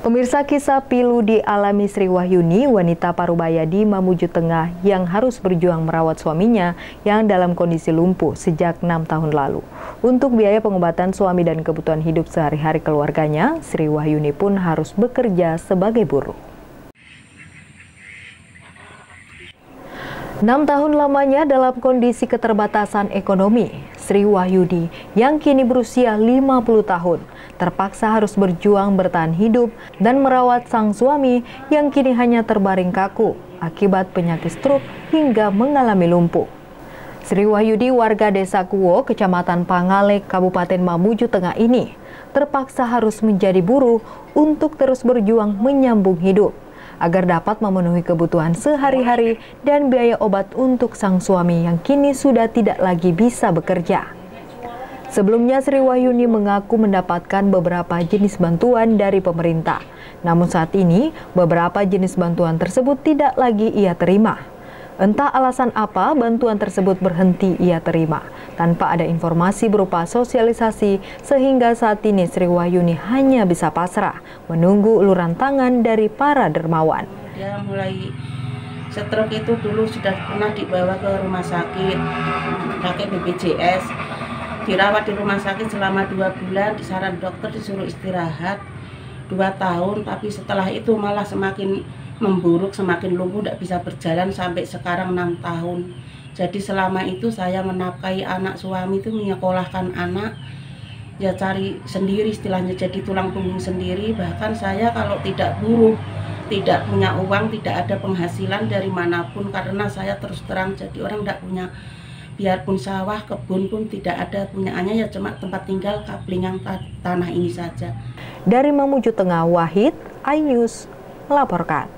Pemirsa, kisah pilu dialami Sri Wahyuni, wanita parubaya di Mamuju Tengah yang harus berjuang merawat suaminya yang dalam kondisi lumpuh sejak 6 tahun lalu. Untuk biaya pengobatan suami dan kebutuhan hidup sehari-hari keluarganya, Sri Wahyuni pun harus bekerja sebagai buruh. 6 tahun lamanya dalam kondisi keterbatasan ekonomi, Sri Wahyuni yang kini berusia 50 tahun terpaksa harus berjuang bertahan hidup dan merawat sang suami yang kini hanya terbaring kaku akibat penyakit stroke hingga mengalami lumpuh. Sri Wahyuni, warga Desa Kuwo, Kecamatan Pangalek, Kabupaten Mamuju Tengah ini terpaksa harus menjadi buruh untuk terus berjuang menyambung hidup agar dapat memenuhi kebutuhan sehari-hari dan biaya obat untuk sang suami yang kini sudah tidak lagi bisa bekerja. Sebelumnya, Sri Wahyuni mengaku mendapatkan beberapa jenis bantuan dari pemerintah. Namun saat ini, beberapa jenis bantuan tersebut tidak lagi ia terima. Entah alasan apa bantuan tersebut berhenti ia terima, tanpa ada informasi berupa sosialisasi, sehingga saat ini Sri Wahyuni hanya bisa pasrah, menunggu uluran tangan dari para dermawan. Dia mulai stroke itu dulu sudah pernah dibawa ke rumah sakit, pakai BPJS, dirawat di rumah sakit selama 2 bulan, disaran dokter disuruh istirahat 2 tahun, tapi setelah itu malah semakin memburuk, semakin lumpuh, tidak bisa berjalan sampai sekarang 6 tahun. Jadi selama itu saya menafkahi anak suami, itu menyekolahkan anak, ya cari sendiri istilahnya, jadi tulang punggung sendiri. Bahkan saya kalau tidak buruh, tidak punya uang, tidak ada penghasilan dari manapun, karena saya terus terang jadi orang tidak punya, biarpun sawah, kebun pun tidak ada punyaannya, ya cuma tempat tinggal kaplingan tanah ini saja. Dari Mamuju Tengah, Wahid, iNews melaporkan.